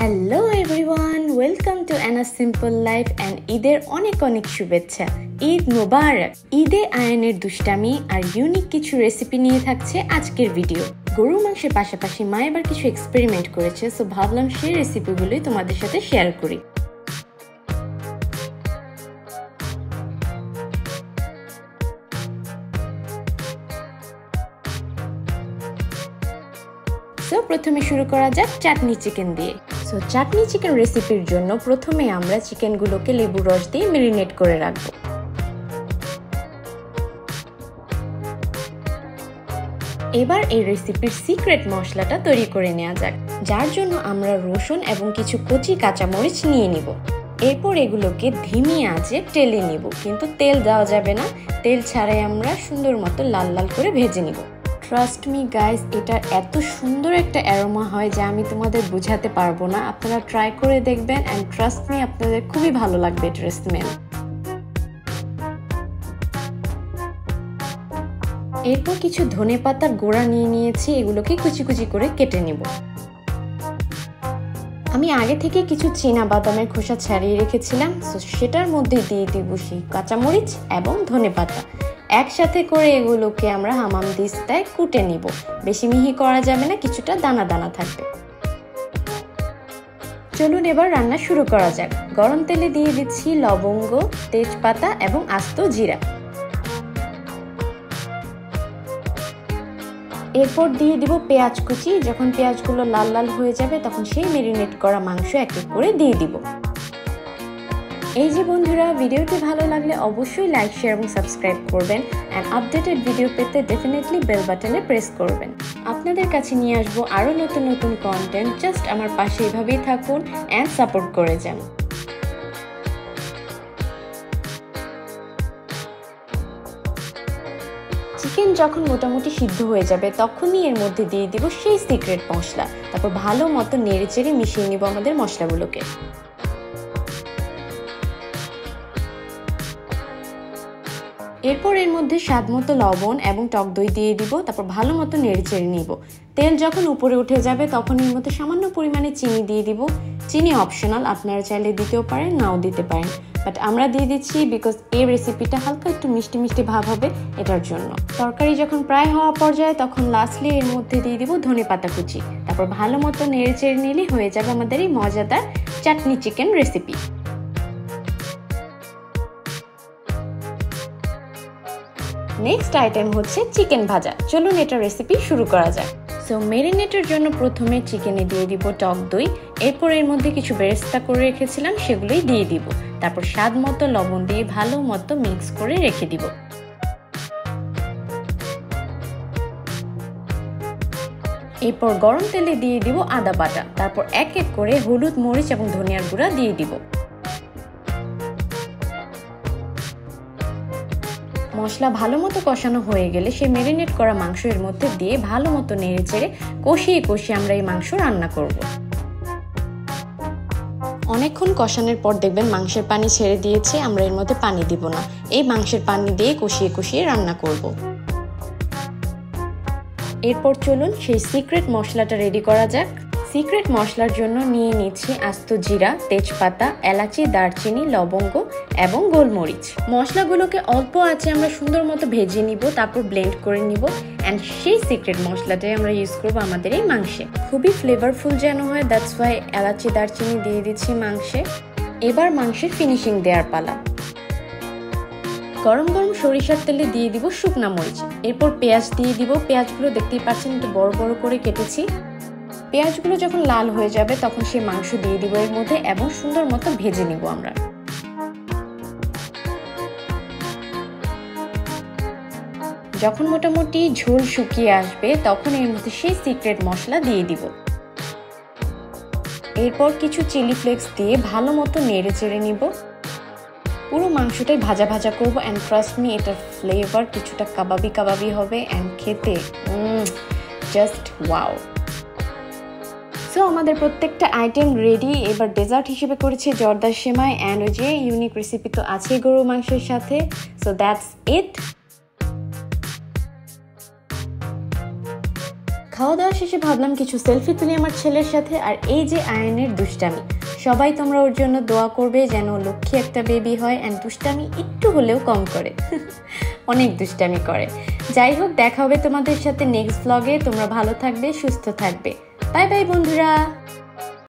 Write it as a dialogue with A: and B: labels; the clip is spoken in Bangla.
A: Hello everyone, welcome to Anna simple life and ঈদের অনেক অনেক শুভেচ্ছা। ঈদ মোবারক। ঈদে আয়ানের দুষ্টামি আর ইউনিক কিছু রেসিপি নিয়ে থাকছে আজকের ভিডিও। গরু মাংসের পাশাপাশি মা এবার কিছু এক্সপেরিমেন্ট করেছে, সো ভাবলাম সেই রেসিপিগুলোই তোমাদের সাথে শেয়ার করি। প্রথমে শুরু করা যাক চাটনি চিকেন দিয়ে। সো চাটনি চিকেন রেসিপির জন্য প্রথমে আমরা চিকেনগুলোকে লেবুর রস দিয়ে মেরিনেট করে রাখবো। এবার এই রেসিপির সিক্রেট মশলাটা তৈরি করে নেওয়া যাক, যার জন্য আমরা রসুন এবং কিছু কচি কাঁচামরিচ নিয়ে নিব। এরপর এগুলোকে ধিমি আঁচে টেলে নিব, কিন্তু তেল দেওয়া যাবে না, তেল ছাড়াই আমরা সুন্দর মতো লাল লাল করে ভেজে নিব। ট্রাস্ট মি গাইস, এটার এত সুন্দর একটা অ্যারোমা হয় যা আমি তোমাদের বোঝাতে পারবো না। আপনারা ট্রাই করে দেখবেন অ্যান্ড ট্রাস্ট মি, আপনাদের খুবই ভালো লাগবে এটার স্মেল। এরপর কিছু ধনেপাতার গোড়া নিয়ে নিয়েছি, এগুলোকে কুচি কুচি করে কেটে নিব। আমি আগে থেকে কিছু চীনা বাদামের খোসা ছাড়িয়ে রেখেছিলাম, সো সেটার মধ্যে দিয়ে দিব সেই কাঁচামরিচ এবং ধনেপাতা। একসাথে করে এগুলোকে আমরা হামাম দিস্তায় কুটে নিব। বেশি মিহি করা যাবে না, কিছুটা দানা দানা থাকবে। চলুন এবার রান্না শুরু করা যাক। গরম তেলে দিয়ে দিচ্ছি লবঙ্গ, তেজপাতা এবং আস্ত জিরা। এরপর দিয়ে দিব পেঁয়াজ কুচি। যখন পেঁয়াজগুলো লাল লাল হয়ে যাবে তখন সেই ম্যারিনেট করা মাংস এক এক করে দিয়ে দিব। এই যে বন্ধুরা, ভিডিওটি ভালো লাগলে অবশ্যই লাইক, শেয়ার এবং সাবস্ক্রাইব করবেন অ্যান্ড আপডেটেড ভিডিও পেতে ডেফিনেটলি বেল বাটনে প্রেস করবেন। আপনাদের কাছে নিয়ে আসবো আরও নতুন নতুন কন্টেন্ট। জাস্ট আমার পাশে এভাবেই থাকুন অ্যান্ড সাপোর্ট করে যান। চিকেন যখন মোটামুটি সিদ্ধ হয়ে যাবে তখনই এর মধ্যে দিয়ে দিব সেই সিক্রেট মশলা। তারপর ভালো মতো নেড়ে চেড়ে মিশিয়ে নিব আমাদের মশলাগুলোকে। এরপর এর মধ্যে স্বাদ মতো লবণ এবং টক দই দিয়ে দিব। তারপর ভালো মতো নেড়ে চেড়ে নিব। তেল যখন উপরে উঠে যাবে তখন এর মধ্যে সামান্য পরিমাণে চিনি দিয়ে দিব। চিনি অপশনাল, আপনারা চাইলে দিতেও পারেন, নাও দিতে পারেন, বাট আমরা দিয়ে দিচ্ছি বিকজ এই রেসিপিটা হালকা একটু মিষ্টি মিষ্টি ভাব হবে এটার জন্য। তরকারি যখন প্রায় হওয়া পর্যায়ে তখন লাস্টলি এর মধ্যে দিয়ে দিব ধনেপাতা কুচি। তারপর ভালো মতো নেড়ে চেড়ে নিলে হয়ে যাবে আমাদের এই মজাদার চাটনি চিকেন রেসিপি। নেক্সট আইটেম হচ্ছে চিকেন ভাজা। চলুন এটা রেসিপি শুরু করা যাক। সো মেরিনেটের জন্য প্রথমে চিকেনে দিয়ে দিব টক দই। এরপর এর মধ্যে কিছু বেরেস্তা করে রেখেছিলাম সেগুলোই দিয়ে দিব। তারপর স্বাদ মতো লবণ দিয়ে ভালো মতো মিক্স করে রেখে দিব। এরপর গরম তেলে দিয়ে দিব আদা বাটা। তারপর এক এক করে হলুদ, মরিচ এবং ধনিয়ার গুঁড়া দিয়ে দিব। মশলা ভালো মতো কষানো হয়ে গেলে সেই ম্যারিনেট করা মাংস এর মধ্যে দিয়ে ভালো মতো নেড়ে চেড়ে কষিয়ে কষিয়ে আমরা এই মাংস রান্না করব। অনেকক্ষণ কষানোর পর দেখবেন মাংসের পানি ছেড়ে দিয়েছে, আমরা এর মধ্যে পানি দিব না। এই মাংসের পানি দিয়ে কষিয়ে কষিয়ে রান্না করব। এরপর চলুন সেই সিক্রেট মশলাটা রেডি করা যাক। সিক্রেট মশলার জন্য নিয়ে নিচ্ছি আস্ত জিরা, তেজপাতা, এলাচি, দারচিনি, লবঙ্গ এবং গোলমরিচ। মশলাগুলোকে অল্প আঁচে আমরা সুন্দর মতো ভেজে নিব, তারপর ব্লেন্ড করে নিব অ্যান্ড সেই সিক্রেট মশলাটাই আমরা ইউজ করবো আমাদের এই মাংসে। খুবই ফ্লেভারফুল যেন হয়, দ্যাটস ওয়াই এলাচি, দারচিনি দিয়ে দিচ্ছি মাংসে। এবার মাংসের ফিনিশিং দেওয়ার পালা। গরম গরম সরিষার তেলে দিয়ে দিব শুকনা মরিচ। এরপর পেঁয়াজ দিয়ে দিব। পেঁয়াজগুলো দেখতেই পাচ্ছেন একটু বড় বড় করে কেটেছি। পেঁয়াজগুলো যখন লাল হয়ে যাবে তখন সেই মাংস দিয়ে দিব এর মধ্যে এবং সুন্দর মতো ভেজে নিব আমরা। যখন মোটামুটি ঝোল শুকিয়ে আসবে তখন এর মধ্যে সেই সিক্রেট মশলা দিয়ে দিব। এরপর কিছু চিলি ফ্লেক্স দিয়ে ভালো মতো নেড়ে চেড়ে নিব। পুরো মাংসটাই ভাজা ভাজা করবো অ্যান্ড ট্রাস্ট মি, এটার ফ্লেভার কিছুটা কাবাবি কাবাবি হবে অ্যান্ড খেতে জাস্ট ওয়াও। সো আমাদের প্রত্যেকটা আইটেম রেডি। এবার ডেজার্ট হিসেবে করেছি জর্দা সেমাই অ্যান্ড ওই যে ইউনিক রেসিপি তো আছে গরু মাংসের সাথে। So that's it. খাওয়া দাওয়া শেষে ভাবলাম কিছু সেলফি তুলি আমার ছেলের সাথে। আর এই যে আয়ানের দুষ্টামি, সবাই তোমরা ওর জন্য দোয়া করবে যেন লক্ষ্মী একটা বেবি হয় অ্যান্ড দুষ্টামি একটু হলেও কম করে। অনেক দুষ্টামি করে। যাই হোক, দেখা হবে তোমাদের সাথে নেক্সট ব্লগে। তোমরা ভালো থাকবে, সুস্থ থাকবে। বাই বাই বন্ধুরা।